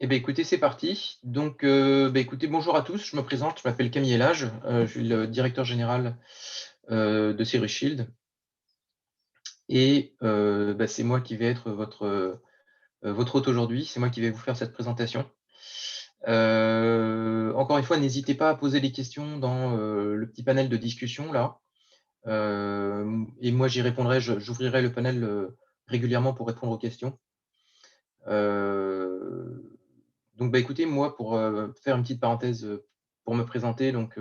Eh bien, écoutez, c'est parti. Donc, écoutez, bonjour à tous. Je me présente, je m'appelle Camille Elage, je suis le directeur général de Cyrus Shield et c'est moi qui vais être votre hôte aujourd'hui. C'est moi qui vais vous faire cette présentation. Encore une fois, n'hésitez pas à poser des questions dans le petit panel de discussion là. Et moi, j'y répondrai, j'ouvrirai le panel régulièrement pour répondre aux questions. Euh, donc, écoutez, moi, pour faire une petite parenthèse, pour me présenter, donc,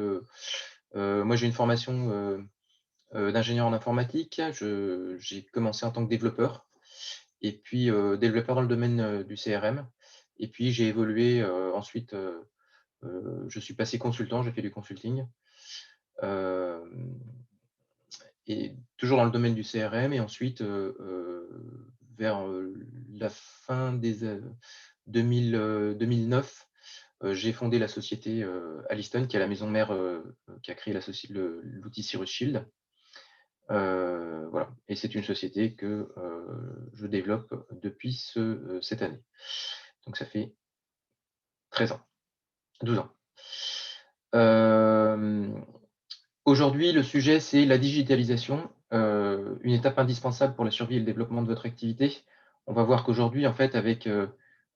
moi, j'ai une formation d'ingénieur en informatique. J'ai commencé en tant que développeur et puis développeur dans le domaine du CRM. Et puis, j'ai évolué ensuite, je suis passé consultant, j'ai fait du consulting. euh, et toujours dans le domaine du CRM. Et ensuite, vers la fin des 2009, j'ai fondé la société Alliston, qui est la maison mère qui a créé l'outil Cyrus Shield. Voilà. Et c'est une société que je développe depuis cette année. Donc ça fait 13 ans, 12 ans. Aujourd'hui, le sujet, c'est la digitalisation, une étape indispensable pour la survie et le développement de votre activité. On va voir qu'aujourd'hui, en fait, avec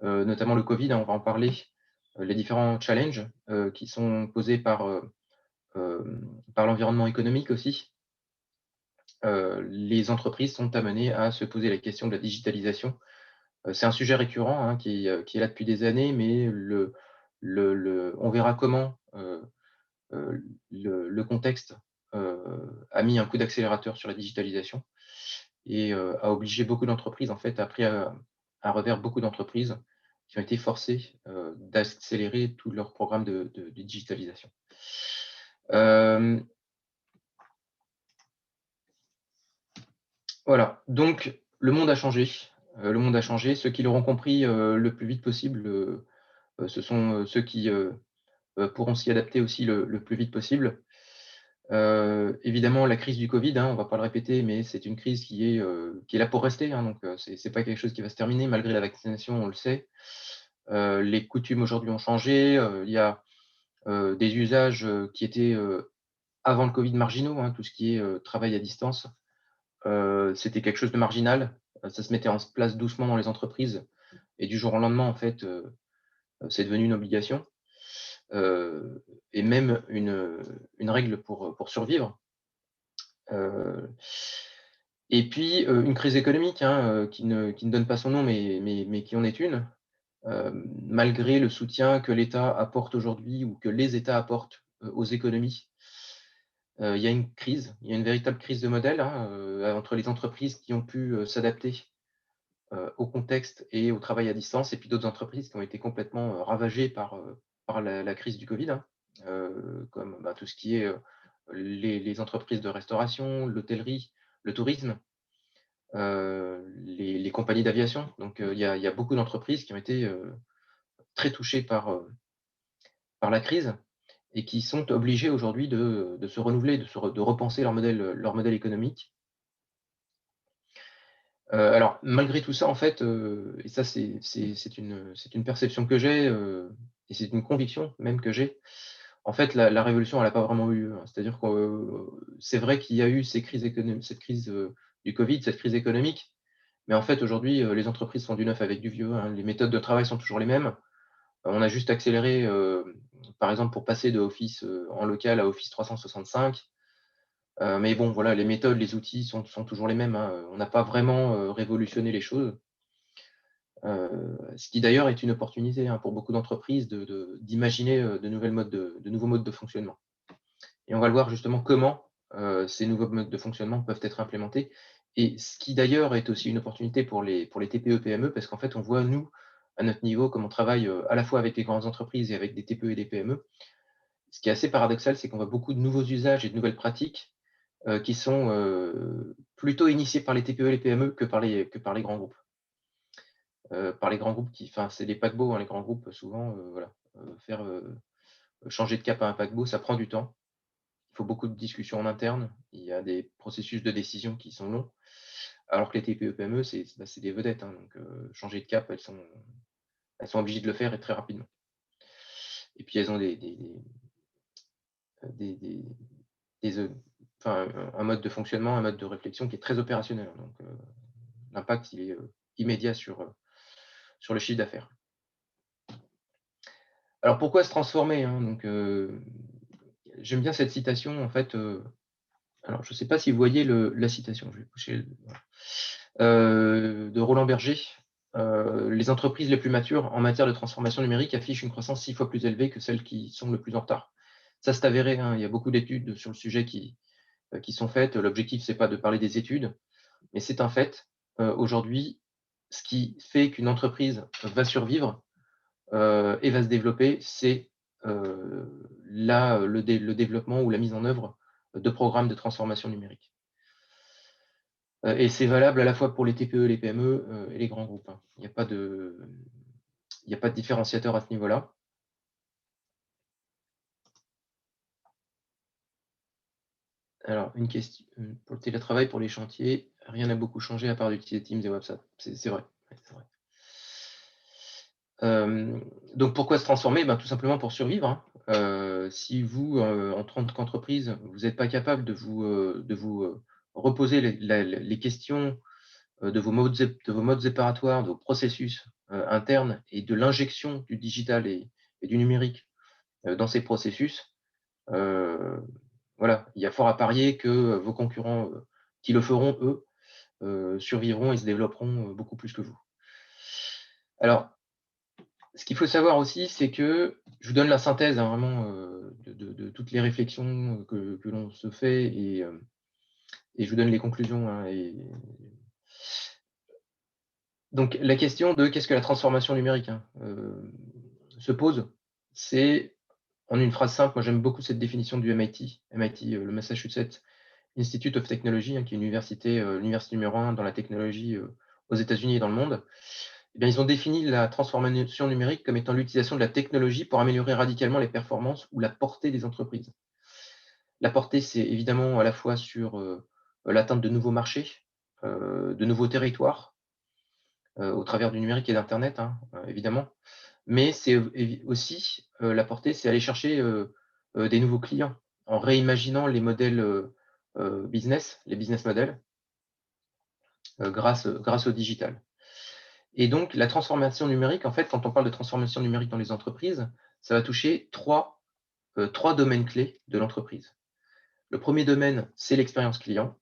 notamment le Covid, on va en parler, les différents challenges qui sont posés par l'environnement économique aussi. Les entreprises sont amenées à se poser la question de la digitalisation. C'est un sujet récurrent hein, qui est là depuis des années, mais on verra comment le contexte a mis un coup d'accélérateur sur la digitalisation et a obligé beaucoup d'entreprises, en fait, a pris à revers beaucoup d'entreprises qui ont été forcées d'accélérer tout leur programme de digitalisation. Voilà, donc le monde a changé. Le monde a changé. Ceux qui l'auront compris le plus vite possible, ce sont ceux qui pourront s'y adapter aussi le plus vite possible. Évidemment, la crise du Covid, hein, on ne va pas le répéter, mais c'est une crise qui est là pour rester. Hein, donc, ce n'est pas quelque chose qui va se terminer malgré la vaccination, on le sait. Les coutumes aujourd'hui ont changé. Il y a des usages qui étaient avant le Covid marginaux, hein, tout ce qui est travail à distance. C'était quelque chose de marginal. Ça se mettait en place doucement dans les entreprises. Et du jour au lendemain, en fait, c'est devenu une obligation. Et même une règle pour survivre. Et puis, une crise économique hein, qui ne donne pas son nom, mais qui en est une. Malgré le soutien que l'État apporte aujourd'hui ou que les États apportent aux économies, il y a une crise, il y a une véritable crise de modèle hein, entre les entreprises qui ont pu s'adapter au contexte et au travail à distance, et puis d'autres entreprises qui ont été complètement ravagées par la crise du Covid, hein, comme tout ce qui est les entreprises de restauration, l'hôtellerie, le tourisme, les compagnies d'aviation. Donc, il y a beaucoup d'entreprises qui ont été très touchées par la crise et qui sont obligées aujourd'hui de se renouveler, de repenser leur modèle économique. Alors, malgré tout ça, en fait, et ça, c'est une perception que j'ai et c'est une conviction même que j'ai. En fait, la révolution, elle n'a pas vraiment eu lieu, hein. C'est-à-dire que c'est vrai qu'il y a eu cette crise du Covid, cette crise économique, mais en fait, aujourd'hui, les entreprises font du neuf avec du vieux, hein. Les méthodes de travail sont toujours les mêmes. On a juste accéléré, par exemple, pour passer de Office en local à Office 365. Mais bon, voilà, les méthodes, les outils sont toujours les mêmes, hein. On n'a pas vraiment révolutionné les choses. Ce qui d'ailleurs est une opportunité hein, pour beaucoup d'entreprises d'imaginer de nouveaux modes de fonctionnement. Et on va le voir justement comment ces nouveaux modes de fonctionnement peuvent être implémentés. Et ce qui d'ailleurs est aussi une opportunité pour les TPE-PME, parce qu'en fait, on voit, nous, à notre niveau, comme on travaille à la fois avec les grandes entreprises et avec des TPE et des PME. Ce qui est assez paradoxal, c'est qu'on voit beaucoup de nouveaux usages et de nouvelles pratiques qui sont plutôt initiés par les TPE et les PME que par les grands groupes. Par les grands groupes enfin, c'est des paquebots, hein, les grands groupes, souvent, voilà. Faire changer de cap à un paquebot, ça prend du temps. Il faut beaucoup de discussions en interne. Il y a des processus de décision qui sont longs. Alors que les TPE-PME, c'est des vedettes, hein, donc changer de cap, Elles sont obligées de le faire et très rapidement. Et puis elles ont des enfin, un mode de fonctionnement, un mode de réflexion qui est très opérationnel, hein, donc l'impact il est, immédiat sur le chiffre d'affaires. Alors pourquoi se transformer, hein? Donc j'aime bien cette citation en fait, alors je ne sais pas si vous voyez la citation, je vais coucher voilà. De Roland Berger. Les entreprises les plus matures en matière de transformation numérique affichent une croissance 6 fois plus élevée que celles qui sont le plus en retard. Ça, c'est avéré, hein, il y a beaucoup d'études sur le sujet qui sont faites. L'objectif, c'est pas de parler des études, mais c'est un fait. Aujourd'hui, ce qui fait qu'une entreprise va survivre, et va se développer, c'est, le développement ou la mise en œuvre de programmes de transformation numérique. Et c'est valable à la fois pour les TPE, les PME, et les grands groupes, hein. Il y a pas de différenciateur à ce niveau-là. Alors une question, pour le télétravail, pour les chantiers, rien n'a beaucoup changé à part d'utiliser Teams et WhatsApp. C'est vrai, ouais, c'est vrai. Donc pourquoi se transformer? Ben, tout simplement pour survivre, hein. Si vous, en tant qu'entreprise, vous n'êtes pas capable de vous reposer les questions, de vos modes opératoires, de vos processus, internes et de l'injection du digital et du numérique, dans ces processus, heu, voilà, il y a fort à parier que, vos concurrents, qui le feront eux, survivront et se développeront, beaucoup plus que vous. Alors, ce qu'il faut savoir aussi, c'est que je vous donne la synthèse, hein, vraiment, de toutes les réflexions, que l'on se fait et je vous donne les conclusions, hein, et donc la question de qu'est-ce que la transformation numérique, hein, se pose, c'est en une phrase simple. Moi, j'aime beaucoup cette définition du MIT, le Massachusetts Institute of Technology, hein, qui est une université, l'université numéro 1 dans la technologie, aux États-Unis et dans le monde. Eh bien, ils ont défini la transformation numérique comme étant l'utilisation de la technologie pour améliorer radicalement les performances ou la portée des entreprises. La portée, c'est évidemment à la fois sur, l'atteinte de nouveaux marchés, de nouveaux territoires, au travers du numérique et d'internet, hein, évidemment. Mais c'est, aussi, la portée, c'est aller chercher, des nouveaux clients en réimaginant les modèles, business, les business models, grâce au digital. Et donc la transformation numérique, en fait, quand on parle de transformation numérique dans les entreprises, ça va toucher trois domaines clés de l'entreprise. Le premier domaine, c'est l'expérience client.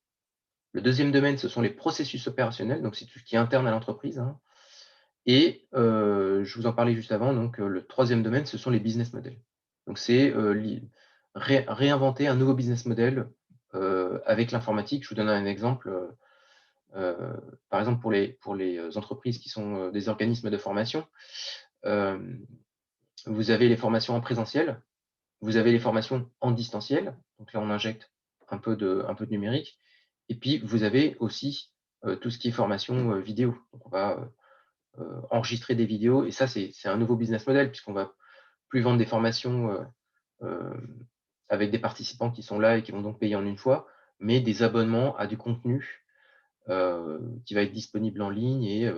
Le deuxième domaine, ce sont les processus opérationnels, donc c'est tout ce qui est interne à l'entreprise, hein. Et je vous en parlais juste avant, donc le troisième domaine, ce sont les business models. Donc c'est, réinventer un nouveau business model, avec l'informatique. Je vous donne un exemple, par exemple pour les entreprises qui sont, des organismes de formation, hem, vous avez les formations en présentiel, vous avez les formations en distanciel, donc là on injecte un peu de numérique, et puis vous avez aussi, tout ce qui est formation, vidéo. Donc on va, enregistrer des vidéos, et ça c'est un nouveau business model puisqu'on va plus vendre des formations, avec des participants qui sont là et qui vont donc payer en une fois, mais des abonnements à du contenu, qui va être disponible en ligne et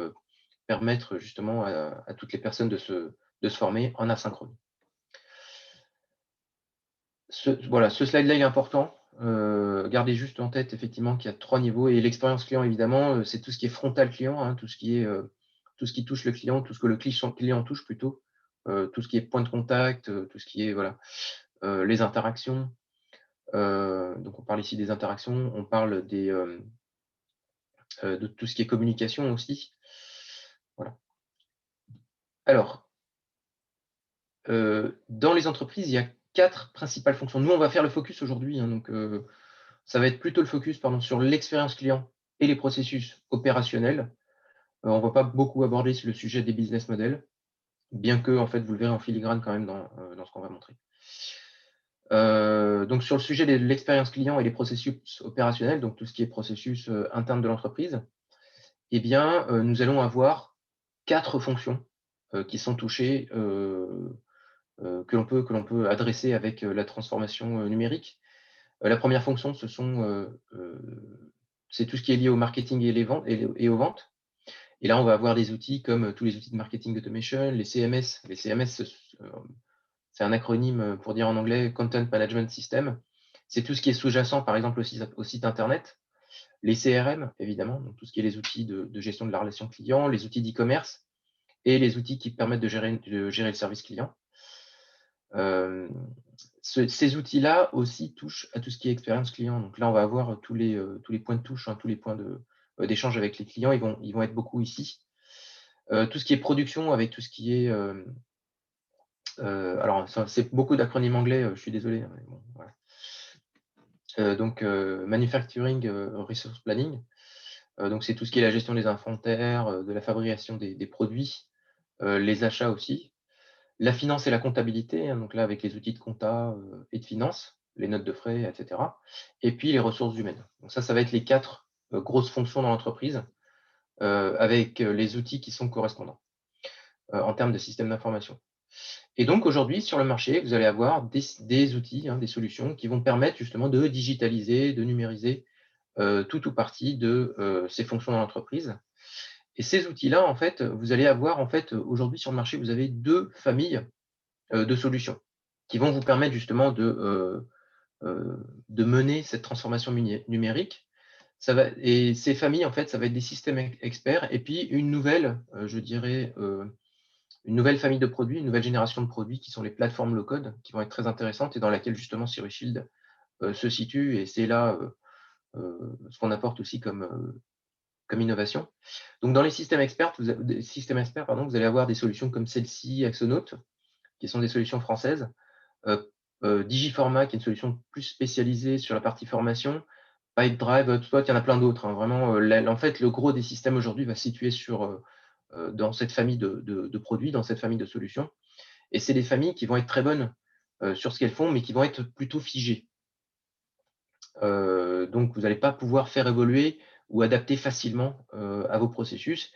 permettre justement à toutes les personnes de se former en asynchrone. Voilà, ce slide-là, il est important. Gardez juste en tête effectivement qu'il y a 3 niveaux, et l'expérience client évidemment, c'est tout ce qui est frontal client, hein, tout ce qui touche le client, tout ce que le client touche plutôt, tout ce qui est point de contact, tout ce qui est voilà, les interactions. Donc on parle ici des interactions, on parle de tout ce qui est communication aussi. Voilà. Alors, dans les entreprises, il y a 4 principales fonctions. Nous, on va faire le focus aujourd'hui, hein, donc ça va être plutôt le focus, pardon, sur l'expérience client et les processus opérationnels. On va pas beaucoup aborder le sujet des business models, bien que, en fait, vous le verrez en filigrane quand même dans ce qu'on va montrer. Donc sur le sujet de l'expérience client et les processus opérationnels, donc tout ce qui est processus, interne de l'entreprise, eh bien, nous allons avoir 4 fonctions, qui sont touchées, que l'on peut adresser avec, la transformation, numérique. La première fonction, c'est tout ce qui est lié au marketing et les ventes et aux ventes. Et là, on va avoir des outils comme tous les outils de marketing automation, les CMS. Les CMS, c'est un acronyme pour dire en anglais Content Management System. C'est tout ce qui est sous-jacent, par exemple, au site Internet. Les CRM, évidemment, donc tout ce qui est les outils de gestion de la relation client, les outils d'e-commerce et les outils qui permettent de gérer le service client. Ces outils-là aussi touchent à tout ce qui est expérience client. Donc là, on va avoir tous les points de touche, tous les points d'échange avec les clients, ils vont être beaucoup ici. Tout ce qui est production avec tout ce qui est… alors, c'est beaucoup d'acronymes anglais, je suis désolé. Mais bon, voilà. Donc, Manufacturing Resource Planning. Donc, c'est tout ce qui est la gestion des inventaires, de la fabrication des produits, les achats aussi. La finance et la comptabilité, donc là, avec les outils de compta et de finance, les notes de frais, etc. Et puis, les ressources humaines. Donc ça va être les 4 grosses fonctions dans l'entreprise, avec les outils qui sont correspondants en termes de système d'information. Et donc, aujourd'hui, sur le marché, vous allez avoir des outils, des solutions qui vont permettre justement de digitaliser, de numériser tout ou partie de ces fonctions dans l'entreprise. Et ces outils-là, en fait, vous allez avoir, en fait, aujourd'hui sur le marché, vous avez 2 familles de solutions qui vont vous permettre justement de mener cette transformation numérique. Et ces familles, en fait, ça va être des systèmes experts et puis une nouvelle, je dirais, une nouvelle famille de produits, une nouvelle génération de produits qui sont les plateformes low-code, qui vont être très intéressantes et dans laquelle justement CiriShield se situe. Et c'est là ce qu'on apporte aussi comme innovation. Donc, dans les systèmes experts, vous allez avoir des solutions comme celle-ci, Axonote, qui sont des solutions françaises. Digiforma, qui est une solution plus spécialisée sur la partie formation. Pipedrive, HubSpot, il y en a plein d'autres. Vraiment, en fait, le gros des systèmes aujourd'hui va se situer dans cette famille de produits, dans cette famille de solutions. Et c'est des familles qui vont être très bonnes sur ce qu'elles font, mais qui vont être plutôt figées. Donc, vous n'allez pas pouvoir faire évoluer ou adapter facilement à vos processus.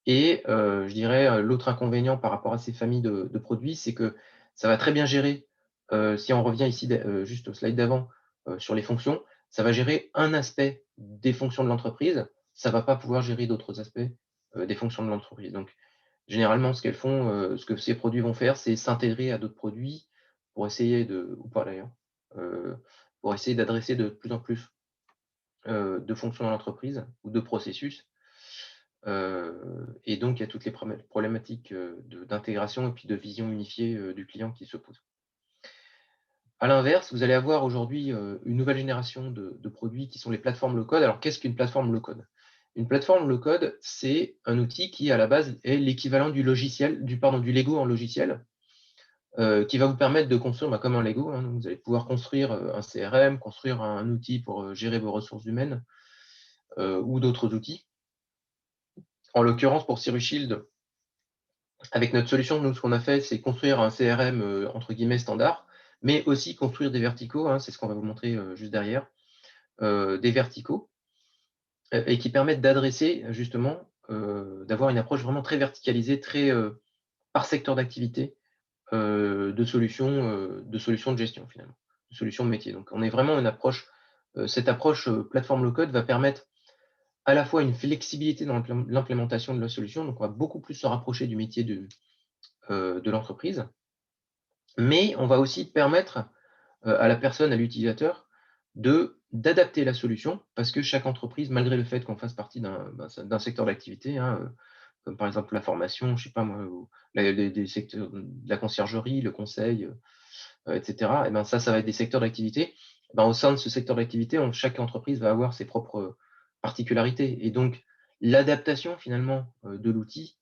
Et je dirais, l'autre inconvénient par rapport à ces familles de produits, c'est que ça va très bien gérer, si on revient ici juste au slide d'avant, sur les fonctions, ça va gérer un aspect des fonctions de l'entreprise, ça ne va pas pouvoir gérer d'autres aspects des fonctions de l'entreprise. Donc, généralement, ce qu'elles font, ce que ces produits vont faire, c'est s'intégrer à d'autres produits pour essayer ou pas d'ailleurs, pour essayer d'adresser de plus en plus de fonctions dans l'entreprise ou de processus. Et donc, il y a toutes les problématiques d'intégration et puis de vision unifiée du client qui se posent. À l'inverse, vous allez avoir aujourd'hui une nouvelle génération de produits qui sont les plateformes low-code. Alors, qu'est-ce qu'une plateforme low-code? Une plateforme low-code, c'est un outil qui, à la base, est l'équivalent du Lego en logiciel, qui va vous permettre de construire comme un Lego. Vous allez pouvoir construire un CRM, construire un outil pour gérer vos ressources humaines ou d'autres outils. En l'occurrence, pour CiriShield, avec notre solution, nous, ce qu'on a fait, c'est construire un CRM entre guillemets standard, mais aussi construire des verticaux, c'est ce qu'on va vous montrer juste derrière, des verticaux, et qui permettent d'adresser justement, d'avoir une approche vraiment très verticalisée, très par secteur d'activité, de solutions de gestion finalement, de solutions de métier. Donc on est vraiment cette approche plateforme low-code va permettre à la fois une flexibilité dans l'implémentation de la solution, donc on va beaucoup plus se rapprocher du métier de l'entreprise, mais on va aussi permettre à la personne, à l'utilisateur, d'adapter la solution, parce que chaque entreprise, malgré le fait qu'on fasse partie d'un secteur d'activité, comme par exemple la formation, je sais pas moi, ou des secteurs de la conciergerie, le conseil, etc., et ça va être des secteurs d'activité. Au sein de ce secteur d'activité, chaque entreprise va avoir ses propres particularités. Et donc, l'adaptation finalement de l'outil,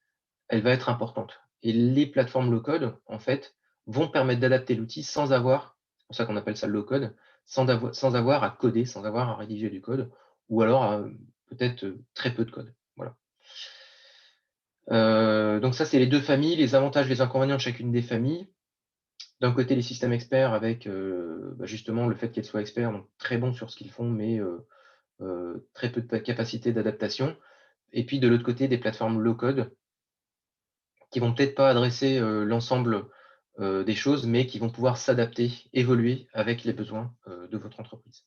elle va être importante. Et les plateformes low-code, en fait, vont permettre d'adapter l'outil sans avoir, c'est pour ça qu'on appelle ça low-code, sans avoir à coder, sans avoir à rédiger du code, ou alors peut-être très peu de code. Voilà. Donc ça, c'est les 2 familles, les avantages, les inconvénients de chacune des familles. D'un côté, les systèmes experts avec justement le fait qu'elles soient experts, donc très bons sur ce qu'ils font, mais très peu de capacité d'adaptation. Et puis de l'autre côté, des plateformes low-code qui vont peut-être pas adresser l'ensemble des choses, mais qui vont pouvoir s'adapter, évoluer avec les besoins de votre entreprise.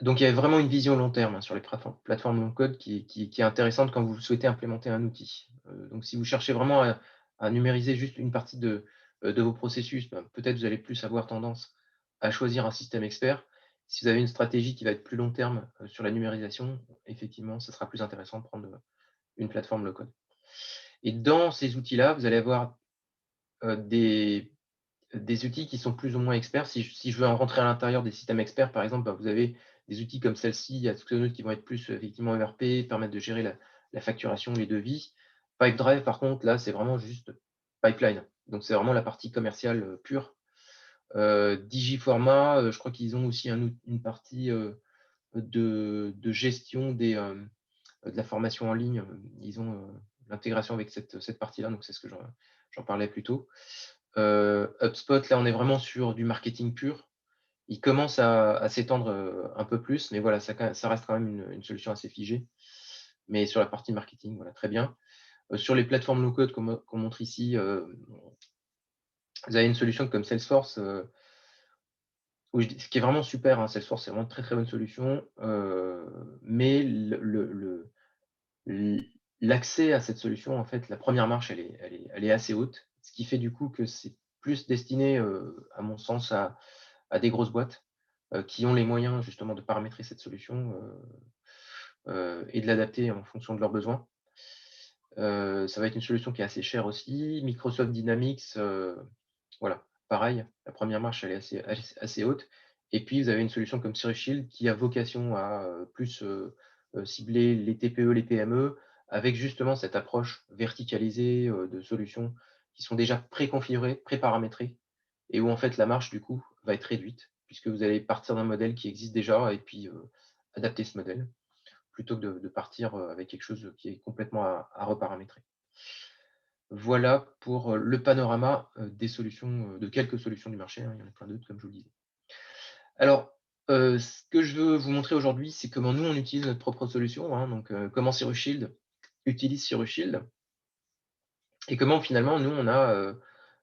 Donc il y a vraiment une vision long terme, hein, sur les plateformes low code qui est intéressante quand vous souhaitez implémenter un outil. Donc si vous cherchez vraiment à numériser juste une partie de vos processus, ben, peut-être vous allez plus avoir tendance à choisir un système expert. Si vous avez une stratégie qui va être plus long terme, sur la numérisation, effectivement, ce sera plus intéressant de prendre, une plateforme low code. Et dans ces outils-là, vous allez avoir, des outils qui sont plus ou moins experts. Si je veux en rentrer à l'intérieur des systèmes experts, par exemple, bah, vous avez des outils comme celle-ci, il y a Xkone qui vont être plus effectivement ERP, permettre de gérer la facturation, les devis. Pipedrive, par contre, là, c'est vraiment juste pipeline. Donc, c'est vraiment la partie commerciale pure. Digiforma, je crois qu'ils ont aussi une partie de gestion de la formation en ligne. Ils ont l'intégration avec cette partie-là, donc c'est ce que j'en parlais plus tôt. HubSpot, là, on est vraiment sur du marketing pur. Il commence à s'étendre un peu plus, mais voilà, ça reste quand même une solution assez figée. Mais sur la partie marketing, voilà, très bien. Sur les plateformes low-code qu'on montre ici, vous avez une solution comme Salesforce, ce qui est vraiment super, hein, Salesforce, c'est vraiment une très très bonne solution. Mais l'accès à cette solution, en fait, la première marche, elle est assez haute. Ce qui fait du coup que c'est plus destiné, à mon sens, à des grosses boîtes, qui ont les moyens justement de paramétrer cette solution, et de l'adapter en fonction de leurs besoins. Ça va être une solution qui est assez chère aussi. Microsoft Dynamics, voilà, pareil, la première marche, elle est assez haute. Et puis vous avez une solution comme CirrusShield qui a vocation à, plus, cibler les TPE, les PME, avec justement cette approche verticalisée, de solutions qui sont déjà préconfigurées, préparamétrées et où en fait la marche du coup va être réduite puisque vous allez partir d'un modèle qui existe déjà et puis, adapter ce modèle plutôt que de partir, avec quelque chose qui est complètement à reparamétrer. Voilà pour, le panorama, des solutions, de quelques solutions du marché, hein, il y en a plein d'autres comme je vous le disais. Alors, ce que je veux vous montrer aujourd'hui, c'est comment nous on utilise notre propre solution, hein, donc, comment CirrusShield utilise CirrusShield et comment finalement nous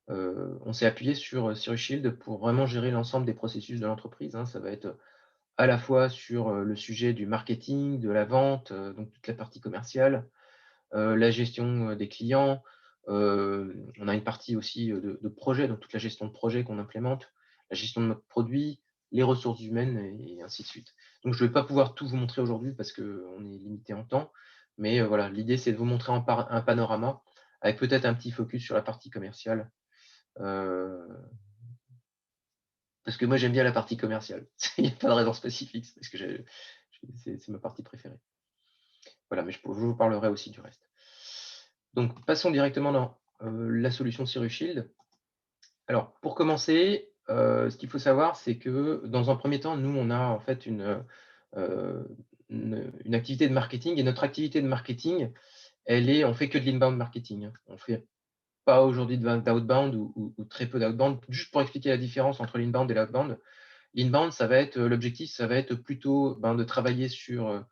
on s'est appuyé sur, CirrusShield pour vraiment gérer l'ensemble des processus de l'entreprise, hein. Ça va être à la fois sur, le sujet du marketing, de la vente, donc toute la partie commerciale, la gestion, des clients. On a une partie aussi, de projet, donc toute la gestion de projet qu'on implémente, la gestion de notre produit, les ressources humaines et ainsi de suite. Donc je ne vais pas pouvoir tout vous montrer aujourd'hui parce qu'on est limité en temps, mais voilà, l'idée c'est de vous montrer un panorama avec peut-être un petit focus sur la partie commerciale, heu, parce que moi j'aime bien la partie commerciale. Il n'y a pas de raison spécifique, c'est parce que c'est ma partie préférée. Voilà, mais je vous parlerai aussi du reste. Donc passons directement dans, la solution CirrusShield. Alors pour commencer, ce qu'il faut savoir, c'est que dans un premier temps, nous on a en fait heu, une activité de marketing et notre activité de marketing, on fait que de l'inbound marketing, hein. On fait pas aujourd'hui d'outbound ou très peu d'outbound. Juste pour expliquer la différence entre l'inbound et l'outbound. L'inbound, ça va être, l'objectif, ça va être plutôt, ben, de travailler sur,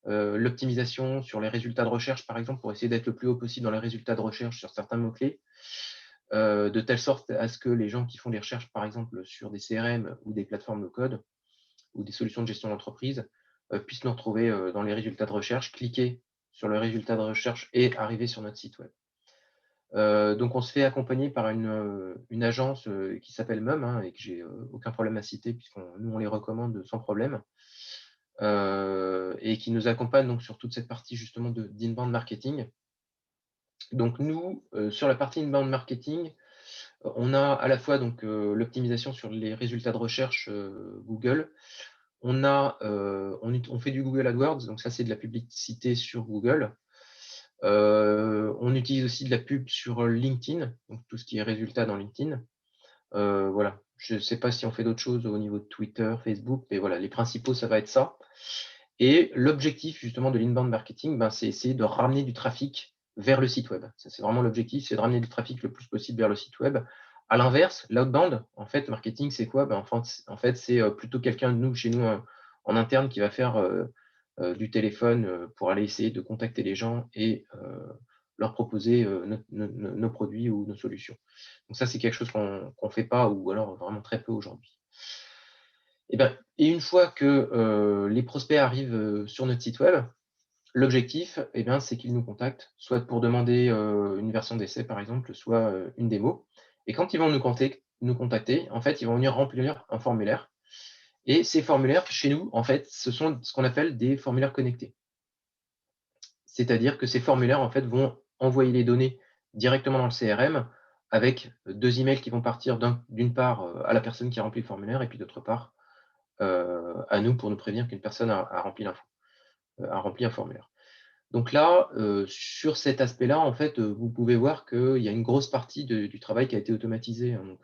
l'optimisation, sur les résultats de recherche, par exemple, pour essayer d'être le plus haut possible dans les résultats de recherche sur certains mots-clés, de telle sorte à ce que les gens qui font des recherches, par exemple, sur des CRM ou des plateformes low-code ou des solutions de gestion d'entreprise, puissent nous retrouver, dans les résultats de recherche, cliquer sur le résultat de recherche et arriver sur notre site web. Donc on se fait accompagner par une agence, qui s'appelle Mum, hein, et que j'ai, aucun problème à citer nous on les recommande sans problème, et qui nous accompagne donc sur toute cette partie justement d'inbound marketing. Donc nous, sur la partie inbound marketing, on a à la fois donc, l'optimisation sur les résultats de recherche, Google. On fait du Google AdWords, donc ça c'est de la publicité sur Google. On utilise aussi de la pub sur LinkedIn, donc tout ce qui est résultats dans LinkedIn. Voilà, je ne sais pas si on fait d'autres choses au niveau de Twitter, Facebook, mais voilà, les principaux, ça va être ça. Et l'objectif justement de l'inbound marketing, ben, c'est essayer de ramener du trafic vers le site web. Ça, c'est vraiment l'objectif, c'est de ramener du trafic le plus possible vers le site web. À l'inverse, l'outbound, en fait, marketing, c'est quoi? Ben, en fait, c'est plutôt quelqu'un de nous, chez nous, en interne, qui va faire du téléphone pour aller essayer de contacter les gens et leur proposer nos produits ou nos solutions. Donc ça, c'est quelque chose qu'on ne fait pas ou alors vraiment très peu aujourd'hui. Et une fois que les prospects arrivent sur notre site web, l'objectif, c'est qu'ils nous contactent, soit pour demander une version d'essai, par exemple, soit une démo. Et quand ils vont nous contacter, en fait, ils vont venir remplir un formulaire. Et ces formulaires, chez nous, en fait, ce sont ce qu'on appelle des formulaires connectés. C'est-à-dire que ces formulaires, en fait, vont envoyer les données directement dans le CRM avec 2 emails qui vont partir d'une part, à la personne qui a rempli le formulaire et puis d'autre part, à nous pour nous prévenir qu'une personne a rempli un formulaire. Donc là, sur cet aspect-là, en fait, vous pouvez voir qu'il y a une grosse partie du travail qui a été automatisé, hein. Donc,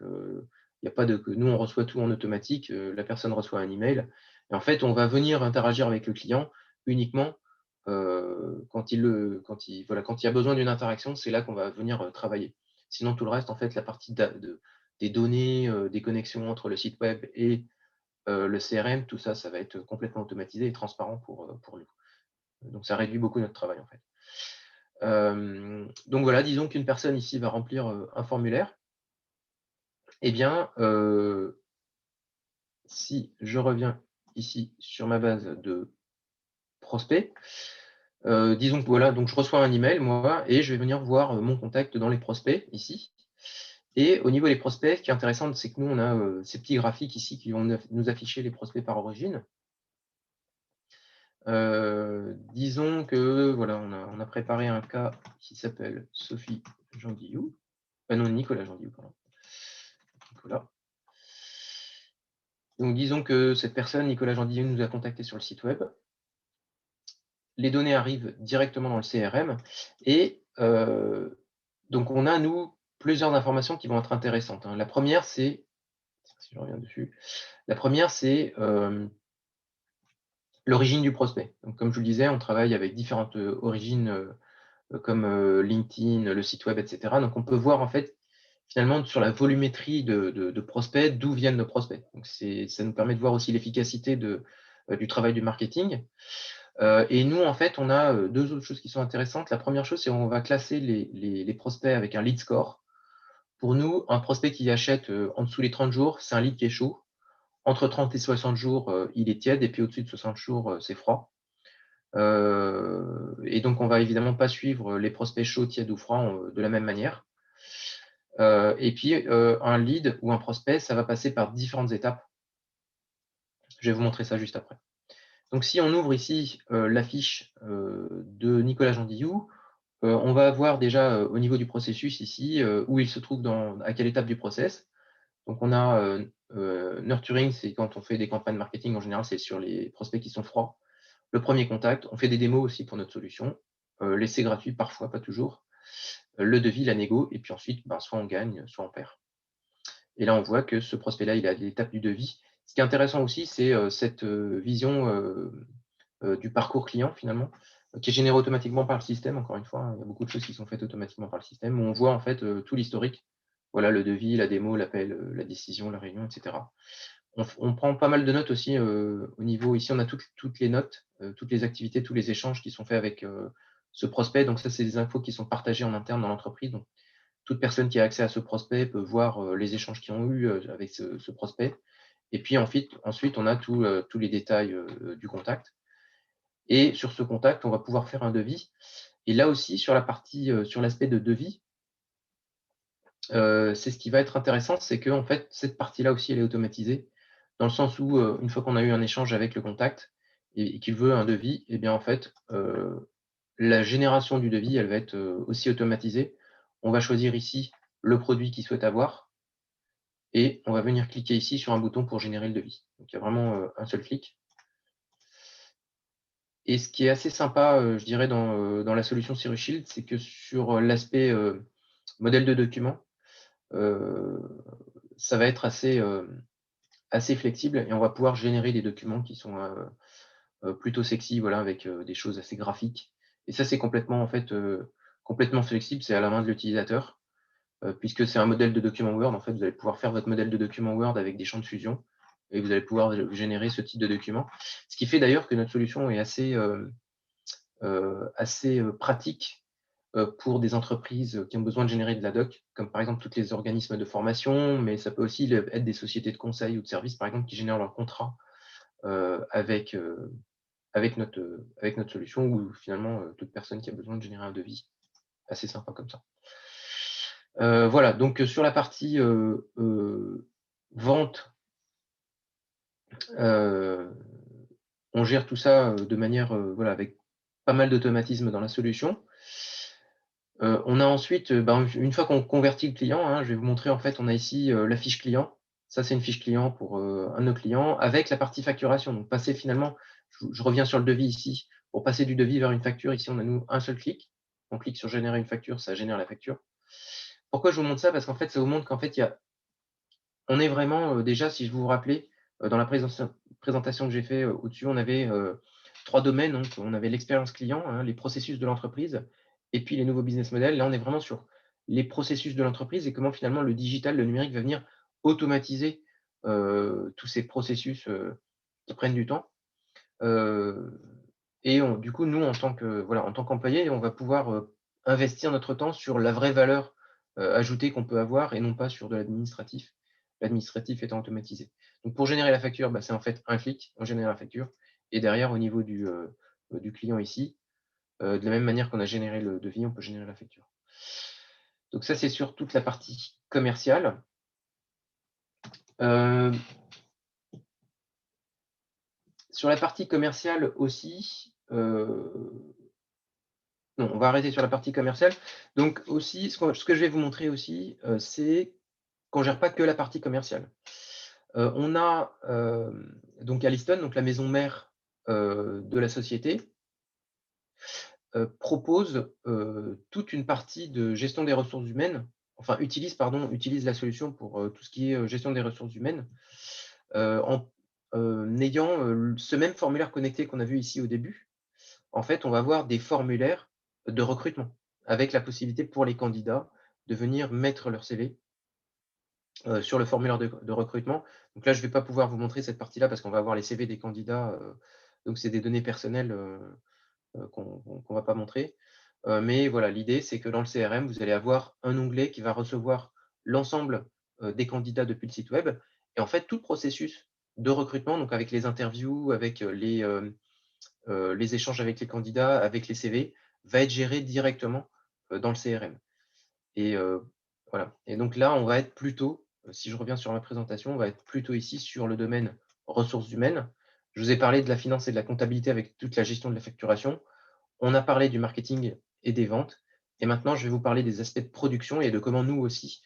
il y a pas de que nous, on reçoit tout en automatique, la personne reçoit un email et en fait, on va venir interagir avec le client uniquement, quand il y a besoin d'une interaction, c'est là qu'on va venir, travailler. Sinon, tout le reste, en fait, la partie des données, des connexions entre le site web et le CRM, tout ça, ça va être complètement automatisé et transparent pour nous. Donc ça réduit beaucoup notre travail, en fait. Donc voilà, disons qu'une personne ici va remplir, un formulaire. Eh bien, si je reviens ici sur ma base de prospects, disons que voilà, donc je reçois un email moi et je vais venir voir, mon contact dans les prospects ici et au niveau des prospects, ce qui est intéressant, c'est que nous on a, ces petits graphiques ici qui vont nous afficher les prospects par origine. Disons que voilà, on a préparé un cas qui s'appelle Sophie Jandillou. Non, Nicolas Jandillou, pardon. Nicolas. Donc disons que cette personne, Nicolas Jandillou, nous a contacté sur le site web. Les données arrivent directement dans le CRM et donc on a, nous, plusieurs informations qui vont être intéressantes, hein. La première, c'est si je reviens dessus, la première, c'est, l'origine du prospect. Donc comme je vous le disais, on travaille avec différentes, origines, comme, LinkedIn, le site web et cetera. Donc on peut voir en fait, finalement, sur la volumétrie de prospects, d'où viennent nos prospects. Donc ça nous permet de voir aussi l'efficacité du travail du marketing. Et nous, en fait, on a, 2 autres choses qui sont intéressantes. La première chose, c'est on va classer les prospects avec un lead score. Pour nous, un prospect qui achète, en dessous des 30 jours, c'est un lead qui est chaud. Entre 30 et 60 jours, il est tiède et puis au-dessus de 60 jours, c'est froid. Et donc on va évidemment pas suivre les prospects chauds, tièdes ou froids, de la même manière. Et puis, un lead ou un prospect, ça va passer par différentes étapes. Je vais vous montrer ça juste après. Donc si on ouvre ici, la fiche, de Nicolas Jandillou, on va voir déjà, au niveau du processus ici, où il se trouve à quelle étape du process. Donc on a, nurturing, c'est quand on fait des campagnes marketing, en général, c'est sur les prospects qui sont froids. Le premier contact, on fait des démos aussi pour notre solution, l'essai gratuit parfois, pas toujours, le devis, la négo et puis ensuite, soit on gagne, soit on perd. Et là, on voit que ce prospect-là, il est à l'étape du devis. Ce qui est intéressant aussi, c'est, cette, vision, du parcours client finalement, qui est généré automatiquement par le système. Encore une fois, hein, il y a beaucoup de choses qui sont faites automatiquement par le système, où on voit en fait, tout l'historique. Voilà, le devis, la démo, l'appel, la décision, la réunion et cetera. On prend pas mal de notes aussi, au niveau ici, on a toutes les notes, toutes les activités, tous les échanges qui sont faits avec, ce prospect. Donc ça, c'est des infos qui sont partagées en interne dans l'entreprise. Donc toute personne qui a accès à ce prospect peut voir, les échanges qu'ils ont eus, avec ce prospect. Et puis ensuite on a tous les détails, du contact. Et sur ce contact, on va pouvoir faire un devis. Et là aussi, sur la partie, sur l'aspect de devis, c'est ce qui va être intéressant, c'est qu'en fait, cette partie-là aussi, elle est automatisée, dans le sens où, une fois qu'on a eu un échange avec le contact et qu'il veut un devis, et bien, en fait, la génération du devis, elle va être, aussi automatisée. On va choisir ici le produit qu'il souhaite avoir et on va venir cliquer ici sur un bouton pour générer le devis. Donc il y a vraiment, un seul clic. Et ce qui est assez sympa, je dirais dans la solution Sirushield, c'est que sur, l'aspect, modèle de document, heu, ça va être assez flexible et on va pouvoir générer des documents qui sont, plutôt sexy, voilà, avec, des choses assez graphiques. Et ça, c'est complètement, en fait, complètement flexible, c'est à la main de l'utilisateur, puisque c'est un modèle de document Word. En fait, vous allez pouvoir faire votre modèle de document Word avec des champs de fusion et vous allez pouvoir générer ce type de document. Ce qui fait d'ailleurs que notre solution est assez pratique, pour des entreprises qui ont besoin de générer de la doc, comme par exemple tous les organismes de formation, mais ça peut aussi être des sociétés de conseil ou de services, par exemple, qui génèrent leurs contrats avec, avec notre solution ou finalement toute personne qui a besoin de générer un devis. Assez sympa comme ça. Voilà, donc sur la partie vente, euh, on gère tout ça de manière, voilà, avec pas mal d'automatisme dans la solution. On a ensuite, une fois qu'on convertit le client, hein, je vais vous montrer, en fait, on a ici la fiche client. Ça, c'est une fiche client pour un de nos clients avec la partie facturation. Donc, passer finalement, je reviens sur le devis ici. Pour passer du devis vers une facture, ici, on a nous un seul clic. On clique sur générer une facture, ça génère la facture. Pourquoi je vous montre ça? Parce qu'en fait, ça vous montre qu'en fait, on est vraiment, déjà, si je vous rappelez, dans la présentation que j'ai fait au-dessus, on avait 3 domaines. Donc, on avait l'expérience client, hein, les processus de l'entreprise et puis les nouveaux business models. Là, on est vraiment sur les processus de l'entreprise et comment finalement le digital, le numérique va venir automatiser tous ces processus qui prennent du temps. Heu et du coup, nous, en tant qu'employés, on va pouvoir investir notre temps sur la vraie valeur ajoutée qu'on peut avoir et non pas sur de l'administratif. L'administratif étant automatisé. Donc pour générer la facture, c'est en fait un clic, on génère la facture et derrière au niveau du client ici, de la même manière qu'on a généré le devis, on peut générer la facture. Donc ça, c'est sur toute la partie commerciale. Heu, sur la partie commerciale aussi, non, on va arrêter sur la partie commerciale. Donc aussi, ce que je vais vous montrer aussi, c'est qu'on ne gère pas que la partie commerciale. On a, donc Alliston, donc la maison mère, de la société, propose, toute une partie de gestion des ressources humaines, enfin utilise la solution pour, tout ce qui est, gestion des ressources humaines, en, ayant, ce même formulaire connecté qu'on a vu ici au début. En fait, on va avoir des formulaires de recrutement, avec la possibilité pour les candidats de venir mettre leur CV, sur le formulaire de recrutement. Donc là, je ne vais pas pouvoir vous montrer cette partie-là parce qu'on va avoir les CV des candidats, donc c'est des données personnelles, qu'on va pas montrer. Mais voilà, l'idée, c'est que dans le CRM, vous allez avoir un onglet qui va recevoir l'ensemble, des candidats depuis le site web et en fait, tout le processus de recrutement, donc avec les interviews, avec, les échanges avec les candidats, avec les CV, va être géré directement, dans le CRM et voilà et donc là, on va être plutôt, si je reviens sur ma présentation, on va être plutôt ici sur le domaine ressources humaines. Je vous ai parlé de la finance et de la comptabilité avec toute la gestion de la facturation. On a parlé du marketing et des ventes et maintenant je vais vous parler des aspects de production et de comment nous aussi,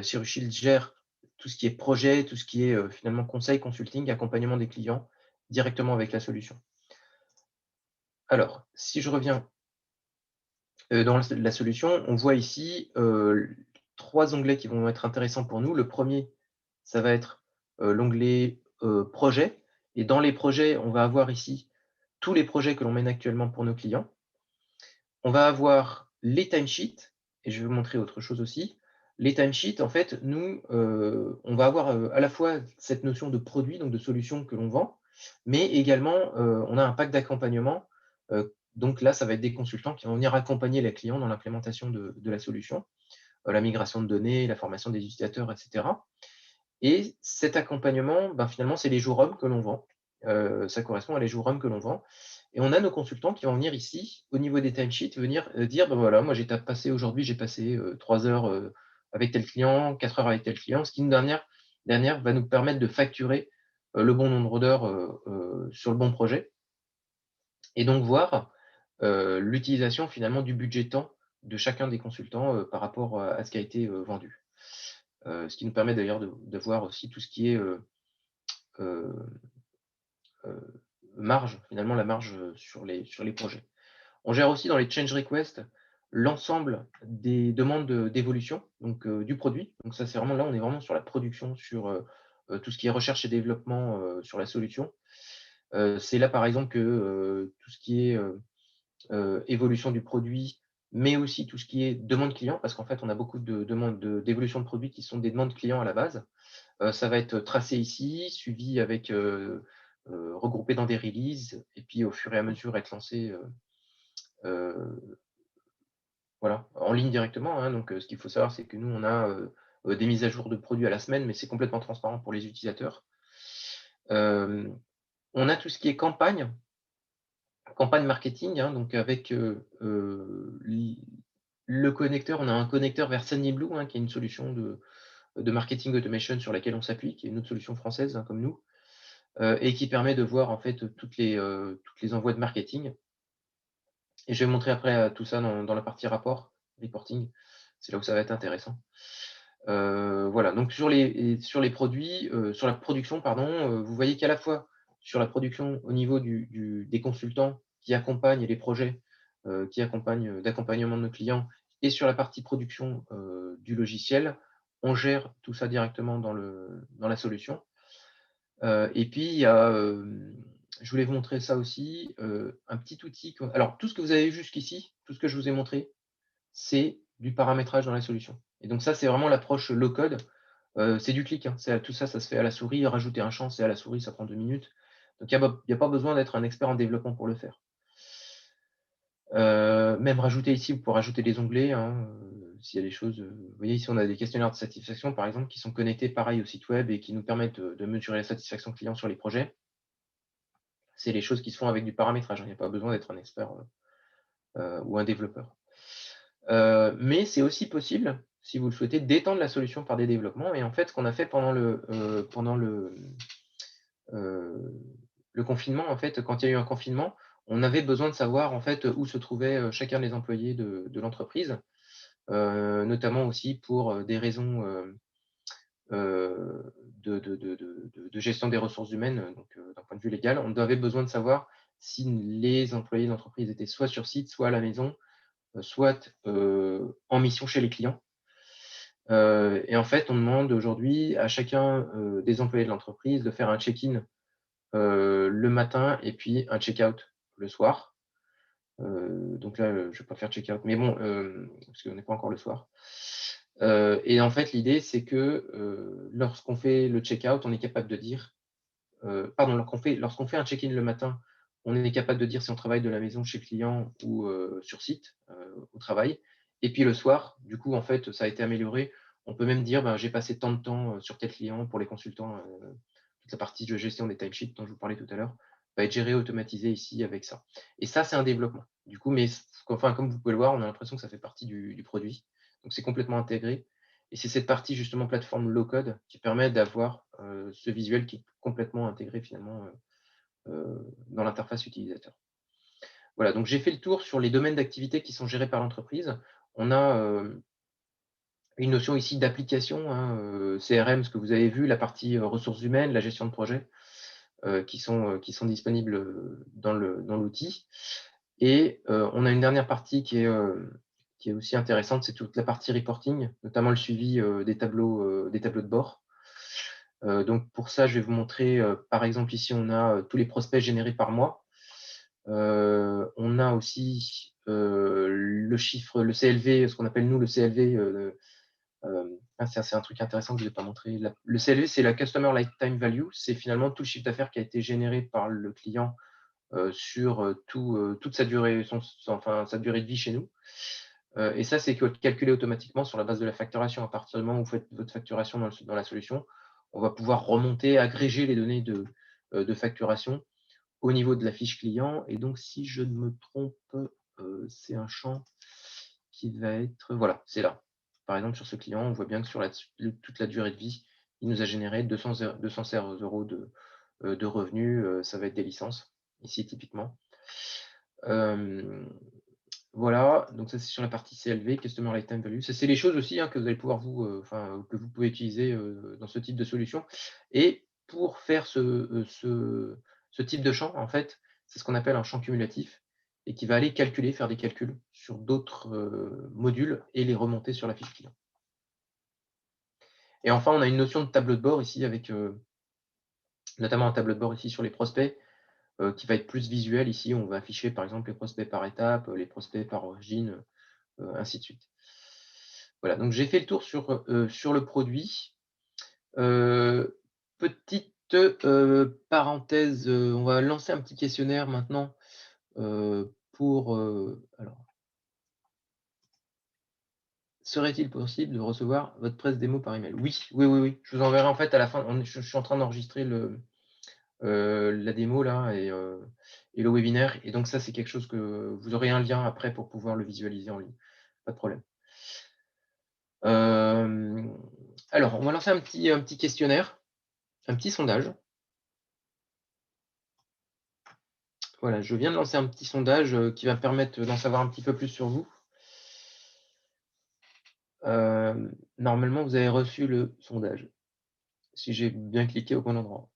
chez Rushield gère tout ce qui est projet, tout ce qui est, finalement conseil, consulting, accompagnement des clients directement avec la solution. Alors, si je reviens, dans la solution, on voit ici, 3 onglets qui vont être intéressants pour nous. Le premier, ça va être, l'onglet, projet et dans les projets, on va avoir ici tous les projets que l'on mène actuellement pour nos clients. On va avoir les timesheets et je vais vous montrer autre chose aussi. Les timesheets, en fait, nous, on va avoir, à la fois cette notion de produit, donc de solution que l'on vend, mais également, on a un pack d'accompagnement. Donc là, ça va être des consultants qui vont venir accompagner les clients dans l'implémentation de la solution, la migration de données, la formation des utilisateurs et cetera et cet accompagnement, finalement, c'est les jours hommes que l'on vend. Ça correspond à les jours hommes que l'on vend et on a nos consultants qui vont venir ici, au niveau des timesheets, venir, dire: voilà, moi j'ai passé, 3 heures, avec tel client, 4 heures avec tel client», ce qui une dernière va nous permettre de facturer, le bon nombre d'heures, sur le bon projet et donc voir, l'utilisation finalement du budget temps de chacun des consultants, par rapport à ce qui a été, vendu. Ce qui nous permet d'ailleurs de voir aussi tout ce qui est, heu heu, marge, finalement la marge, sur les projets. On gère aussi dans les change requests l'ensemble des demandes d'évolution, donc du produit. Donc ça, c'est vraiment là, on est vraiment sur la production, sur, tout ce qui est recherche et développement, sur la solution. C'est là, par exemple, que, tout ce qui est, évolution du produit, mais aussi tout ce qui est demande client, parce qu'en fait, on a beaucoup de demandes d'évolution de produits qui sont des demandes clients à la base. Ça va être tracé ici, suivi avec, regroupé dans des releases et puis au fur et à mesure être lancé, heu voilà, en ligne directement, hein. Donc, ce qu'il faut savoir, c'est que nous, on a, des mises à jour de produits à la semaine, mais c'est complètement transparent pour les utilisateurs. Hem, on a tout ce qui est campagne marketing, hein, donc avec, le connecteur, on a un connecteur vers Sendinblue, hein, qui est une solution de marketing automation sur laquelle on s'appuie, qui est une autre solution française, hein, comme nous, et qui permet de voir en fait toutes les envois de marketing. Et je vais montrer après, tout ça dans la partie rapport, reporting. C'est là où ça va être intéressant. Voilà, donc sur les produits, sur la production pardon, vous voyez qu'à la fois sur la production au niveau des consultants qui accompagnent les projets, qui accompagnent, d'accompagnement de nos clients et sur la partie production, du logiciel, on gère tout ça directement dans la solution. Et puis il y a, je voulais vous montrer ça aussi, un petit outil alors tout ce que vous avez vu jusqu'ici, tout ce que je vous ai montré, c'est du paramétrage dans la solution. Et donc ça, c'est vraiment l'approche low code. C'est du clic, hein, tout ça, ça se fait à la souris. Rajouter un champ, c'est à la souris, ça prend 2 minutes. Donc il y a pas besoin d'être un expert en développement pour le faire. Même rajouter ici, vous pouvez rajouter des onglets, hein, s'il y a des choses, vous voyez ici, on a des questionnaires de satisfaction, par exemple, qui sont connectés pareil au site web et qui nous permettent de mesurer la satisfaction client sur les projets. C'est les choses qui se font avec du paramétrage, hein. Il n'y a pas besoin d'être un expert, ou un développeur. Mais c'est aussi possible, si vous le souhaitez, d'étendre la solution par des développements. Et en fait, ce qu'on a fait le confinement, en fait, quand il y a eu un confinement, on avait besoin de savoir, en fait, où se trouvait, chacun des employés de l'entreprise, notamment aussi pour, des raisons, de gestion des ressources humaines, donc, d'un point de vue légal. On avait besoin de savoir si les employés d'entreprise étaient soit sur site, soit à la maison, soit, en mission chez les clients. Et en fait, on demande aujourd'hui à chacun, des employés de l'entreprise de faire un check-in, le matin et puis un check-out le soir. Donc là, je vais pas faire check-out, mais bon, parce qu'on n'est pas encore le soir. Et en fait, l'idée, c'est que, lorsqu'on fait le check-out, on est capable de dire, pardon, lorsqu'on fait un check-in le matin, on est capable de dire si on travaille de la maison chez le client ou, sur site, au travail. Et puis le soir, du coup, en fait, ça a été amélioré. On peut même dire: «Ben, j'ai passé tant de temps, sur tel client» pour les consultants, toute la partie de gestion des timesheets dont je vous parlais tout à l'heure, va être gérée, automatisée ici avec ça. Et ça, c'est un développement. Du coup, mais enfin, comme vous pouvez le voir, on a l'impression que ça fait partie du produit. Donc c'est complètement intégré. Et c'est cette partie justement plateforme low code qui permet d'avoir, ce visuel qui est complètement intégré finalement, dans l'interface utilisateur. Voilà, donc j'ai fait le tour sur les domaines d'activité qui sont gérés par l'entreprise. On a, une notion ici d'application, hein, CRM, ce que vous avez vu, la partie, ressources humaines, la gestion de projet, qui sont disponibles, dans l'outil. Et on a une dernière partie qui est aussi intéressante, c'est toute la partie reporting, notamment le suivi, des tableaux de bord. Donc pour ça, je vais vous montrer, par exemple ici, on a, tous les prospects générés par mois. On a aussi, le chiffre, le CLV, ce qu'on appelle nous le CLV, ça c'est un truc intéressant que je n'ai pas montré. Le CLV, c'est la Customer Lifetime Value. C'est finalement tout le chiffre d'affaires qui a été généré par le client, sur, toute sa durée, enfin sa durée de vie chez nous. Et ça, c'est calculé automatiquement sur la base de la facturation. À partir du moment où vous faites votre facturation dans la solution, on va pouvoir remonter, agréger les données de facturation au niveau de la fiche client. Et donc, si je ne me trompe, c'est un champ qui va être, voilà, c'est là. Par exemple, sur ce client, on voit bien que sur toute la durée de vie, il nous a généré 200 euros de revenus. Ça va être des licences, ici, typiquement. Voilà, donc ça, c'est sur la partie CLV, Customer Lifetime Value. Ça, c'est les choses aussi, hein, que vous allez pouvoir que vous pouvez utiliser, dans ce type de solution. Et pour faire ce type de champ, en fait, c'est ce qu'on appelle un champ cumulatif et qui va aller faire des calculs sur d'autres, modules et les remonter sur la fiche client. Et enfin, on a une notion de tableau de bord ici avec, notamment un tableau de bord ici sur les prospects, qui va être plus visuel. Ici, on va afficher, par exemple, les prospects par étape, les prospects par origine, ainsi de suite. Voilà, donc j'ai fait le tour sur le produit. Petite, parenthèse, on va lancer un petit questionnaire maintenant, pour, alors Serait-il possible de recevoir votre presse démo par email? Oui, oui, oui, oui. Je vous enverrai en fait à la fin. Je suis en train d'enregistrer la démo là et le webinaire. Et donc ça, c'est quelque chose que vous aurez un lien après pour pouvoir le visualiser en ligne. Pas de problème. Alors, on va lancer un petit questionnaire, un petit sondage. Voilà, je viens de lancer un petit sondage qui va permettre d'en savoir un petit peu plus sur vous. Normalement, vous avez reçu le sondage, si j'ai bien cliqué au bon endroit.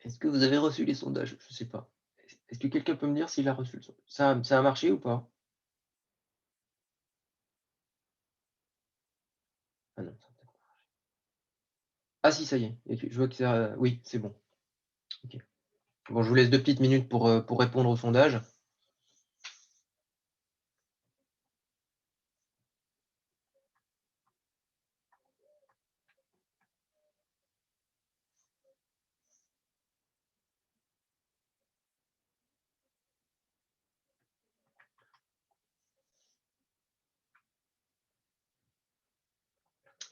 Est-ce que vous avez reçu les sondages? Je ne sais pas. Est-ce que quelqu'un peut me dire s'il a reçu le sondage? Ça a marché ou pas? Ah non, ça a peut-être pas marché. Ah si, ça y est. Je vois que ça. Oui, c'est bon. Ok. Bon, je vous laisse 2 petites minutes pour répondre au sondage.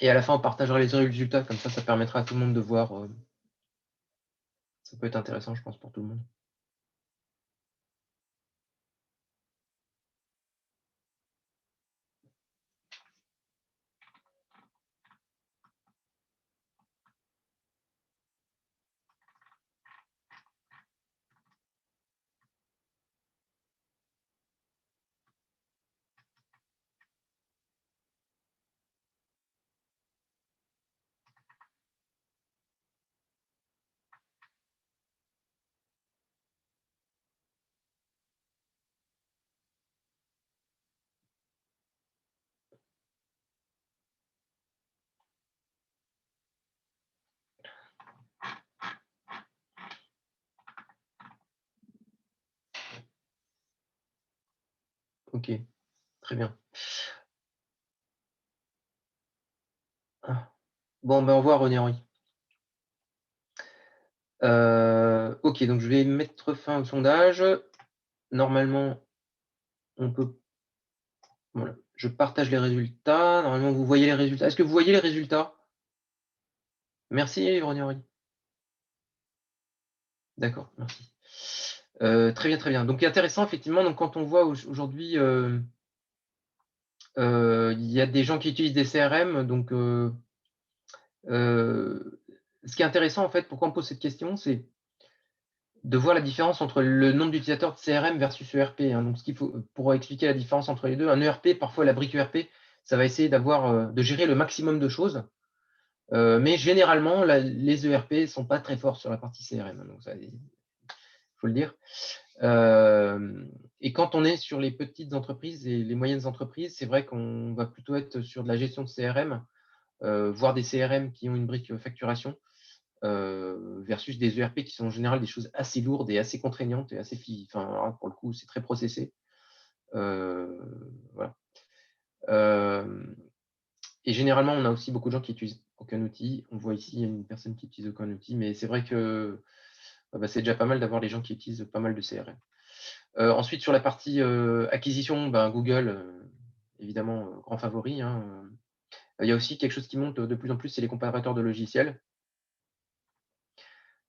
Et à la fin, on partagera les résultats, comme ça permettra à tout le monde de voir. Ça peut être intéressant, je pense, pour tout le monde. Ok, très bien. Ah. Bon, ben, au revoir, René Henri. Ok, donc je vais mettre fin au sondage. Normalement, on peut. Voilà, je partage les résultats. Normalement, vous voyez les résultats. Est-ce que vous voyez les résultats? Merci, René Henri. D'accord, merci. Très bien, très bien. Donc intéressant effectivement, donc quand on voit aujourd'hui, il y a des gens qui utilisent des CRM, donc ce qui est intéressant en fait, pourquoi on pose cette question, c'est de voir la différence entre le nombre d'utilisateurs de CRM versus ERP, hein. Donc ce qu'il faut pour expliquer la différence entre les 2, un ERP, parfois la brique ERP, ça va essayer d'avoir, de gérer le maximum de choses, mais généralement les ERP sont pas très forts sur la partie CRM, hein, donc ça, il faut le dire. Et quand on est sur les petites entreprises et les moyennes entreprises, c'est vrai qu'on va plutôt être sur de la gestion de CRM, voire des CRM qui ont une brique facturation, versus des ERP qui sont en général des choses assez lourdes et assez contraignantes et assez enfin, pour le coup, c'est très processé. Voilà. Et généralement, on a aussi beaucoup de gens qui utilisent aucun outil. On voit ici une personne qui utilise aucun outil, mais c'est vrai que c'est déjà pas mal d'avoir des gens qui utilisent pas mal de CRM. Ensuite, sur la partie acquisition, Google, évidemment, grand favori, hein. Il y a aussi quelque chose qui monte de plus en plus, c'est les comparateurs de logiciels.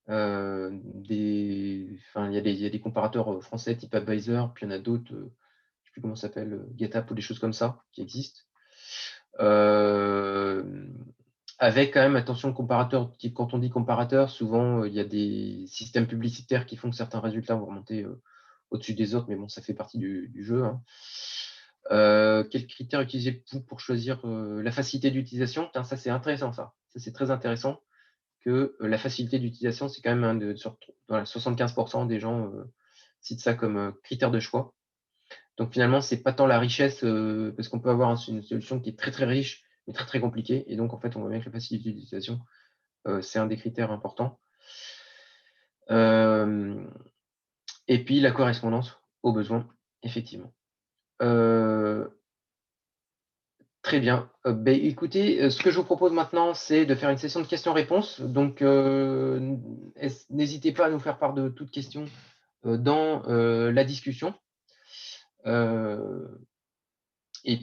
Il y a des comparateurs français type Advisor, puis il y en a d'autres, je ne sais plus comment ça s'appelle, GetApp ou des choses comme ça qui existent. Avec quand même, attention, comparateur, quand on dit comparateur, souvent il y a des systèmes publicitaires qui font que certains résultats vont remonter au-dessus des autres, mais bon, ça fait partie du jeu, hein. Quels critères utilisez-vous pour choisir la facilité d'utilisation? Ça c'est intéressant ça. Ça c'est très intéressant que la facilité d'utilisation, c'est quand même voilà, 75% des gens citent ça comme critère de choix. Donc finalement, c'est pas tant la richesse, parce qu'on peut avoir une solution qui est très très riche, mais très très compliquée. Et donc en fait, on voit bien que la facilité d'utilisation, c'est un des critères importants. Et puis la correspondance aux besoins, effectivement. Très Très bien. Écoutez, ce que je vous propose maintenant, c'est de faire une session de questions-réponses. Donc, n'hésitez pas à nous faire part de toutes questions dans la discussion. Et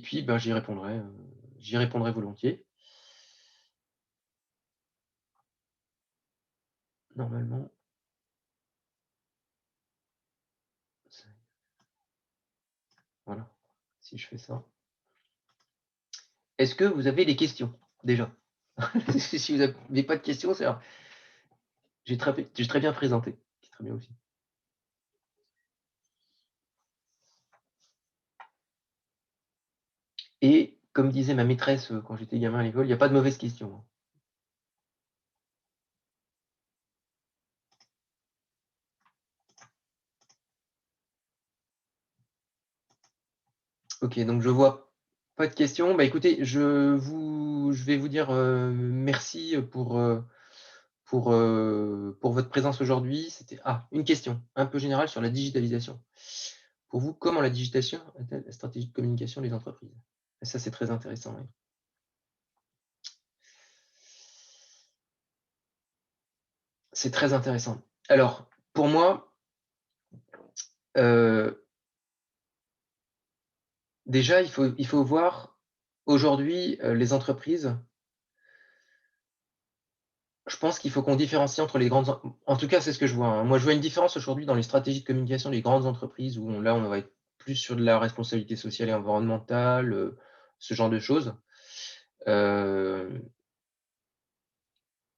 puis, j'y répondrai volontiers. Normalement, voilà, si je fais ça. Est-ce que vous avez des questions déjà? Si vous n'avez pas de questions, c'est j'ai très bien présenté. C'est très bien aussi. Et comme disait ma maîtresse quand j'étais gamin à l'école, il n'y a pas de mauvaises questions, hein. Ok, donc je vois pas de questions. Bah écoutez, je vais vous dire merci pour votre présence aujourd'hui. C'était une question un peu générale sur la digitalisation. Pour vous, comment la digitalisation est-elle la stratégie de communication des entreprises? Et ça, c'est très intéressant, oui. C'est très intéressant. Alors, pour moi, déjà, il faut voir aujourd'hui les entreprises. Je pense qu'il faut qu'on différencie entre les grandes en tout cas, c'est ce que je vois, hein. Moi, je vois une différence aujourd'hui dans les stratégies de communication des grandes entreprises où là, on va être plus sur de la responsabilité sociale et environnementale, ce genre de choses. Heu,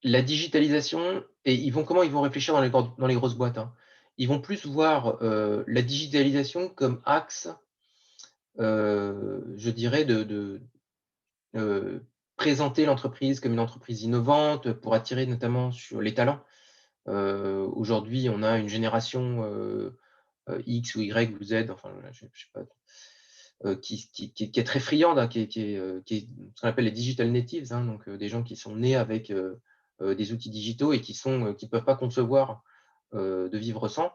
la digitalisation et comment ils vont réfléchir dans les grosses boîtes, hein. Ils vont plus voir, la digitalisation comme axe, je dirais présenter l'entreprise comme une entreprise innovante pour attirer notamment sur les talents. Aujourd'hui, on a une génération, X ou Y ou Z, enfin, je sais pas, qui est très friande, hein, qui est ce qu'on appelle les digital natives, hein, donc des gens qui sont nés avec, des outils digitaux et qui peuvent pas concevoir, de vivre sans.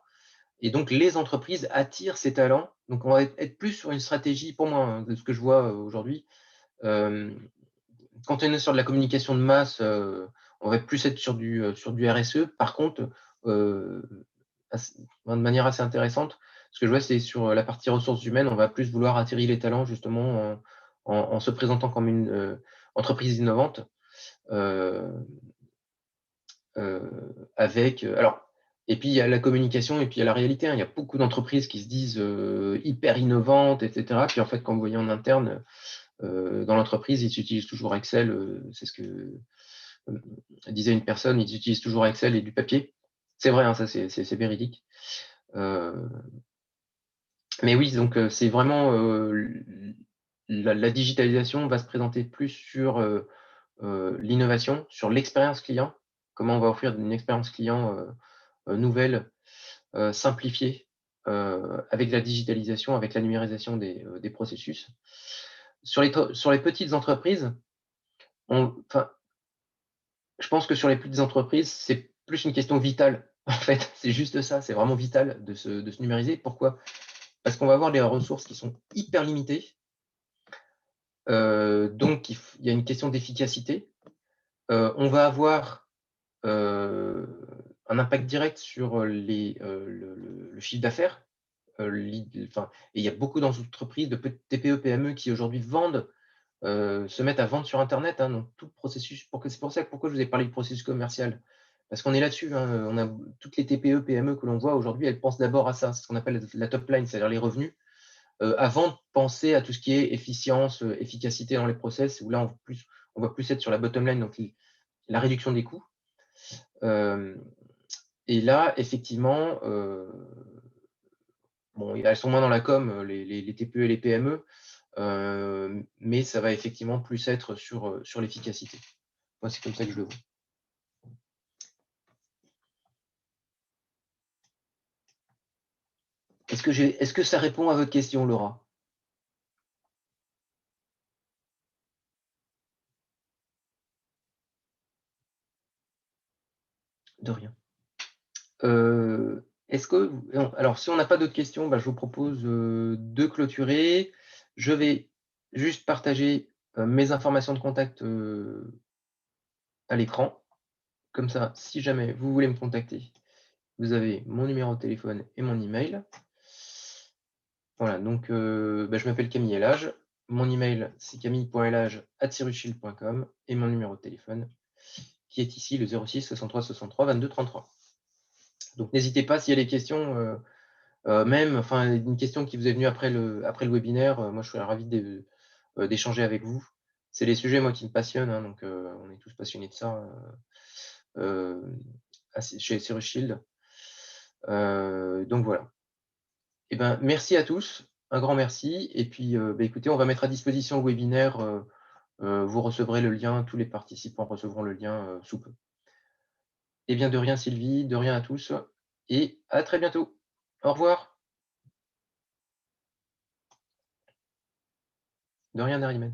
Et donc les entreprises attirent ces talents. Donc on va être plus sur une stratégie pour moi, hein, de ce que je vois, aujourd'hui, hem, quand on est sur de la communication de masse, on va plus être sur du RSE. Par contre, heu, ass de manière assez intéressante, ce que je vois, c'est sur la partie ressources humaines, on va plus vouloir attirer les talents justement en se présentant comme une, entreprise innovante, heu avec, alors et puis il y a la communication et puis il y a la réalité, hein. Il y a beaucoup d'entreprises qui se disent, hyper innovantes et cetera. Puis en fait, quand vous voyez en interne, dans l'entreprise, ils utilisent toujours Excel, c'est ce que, disait une personne, ils utilisent toujours Excel et du papier. C'est vrai, hein, ça c'est véridique. Heu, mais oui, donc c'est vraiment, la digitalisation va se présenter plus sur, l'innovation, sur l'expérience client. Comment on va offrir une expérience client, nouvelle, simplifiée, avec la digitalisation, avec la numérisation des processus. Sur les petites entreprises, enfin, je pense que sur les petites entreprises, c'est plus une question vitale, en fait. C'est juste ça, c'est vraiment vital de se numériser. Pourquoi? Parce qu'on va avoir des ressources qui sont hyper limitées, donc il y a une question d'efficacité. On va avoir, heu, un impact direct sur le chiffre d'affaires. Et il y a beaucoup d'entreprises, de TPE, PME qui aujourd'hui se mettent à vendre sur internet, hein, donc tout le processus c'est pour ça que pourquoi je vous ai parlé du processus commercial. Parce qu'on est là-dessus, hein, on a toutes les TPE, PME que l'on voit aujourd'hui, elles pensent d'abord à ça, c'est ce qu'on appelle la top line, c'est-à-dire les revenus, avant de penser à tout ce qui est efficience, efficacité dans les process, où là on va plus être sur la bottom line, donc la réduction des coûts. Hem et là, effectivement, bon, elles sont moins dans la com, les TPE et les PME, mais ça va effectivement plus être sur l'efficacité. Moi, c'est comme ça que je le vois. Est-ce que ça répond à votre question, Laura? De rien. Est-ce que non, alors si on n'a pas d'autres questions, je vous propose, de clôturer. Je vais juste partager mes informations de contact, à l'écran. Comme ça, si jamais vous voulez me contacter, vous avez mon numéro de téléphone et mon email. Voilà, donc je m'appelle Camille Elage. Mon email, c'est camille.elage@cyrushield.com et mon numéro de téléphone qui est ici le 06 63 63 22 33. Donc n'hésitez pas s'il y a des questions, même enfin une question qui vous est venue après le webinaire, moi je serais ravi d'échanger avec vous. C'est des sujets moi qui me passionnent, hein, donc on est tous passionnés de ça, chez Cyrus Shield. Donc voilà. Eh ben, merci à tous, un grand merci et puis, écoutez, on va mettre à disposition le webinaire, vous recevrez le lien, tous les participants recevront le lien, sous peu. Eh bien, de rien Sylvie, de rien à tous et à très bientôt. Au revoir. De rien Nariman.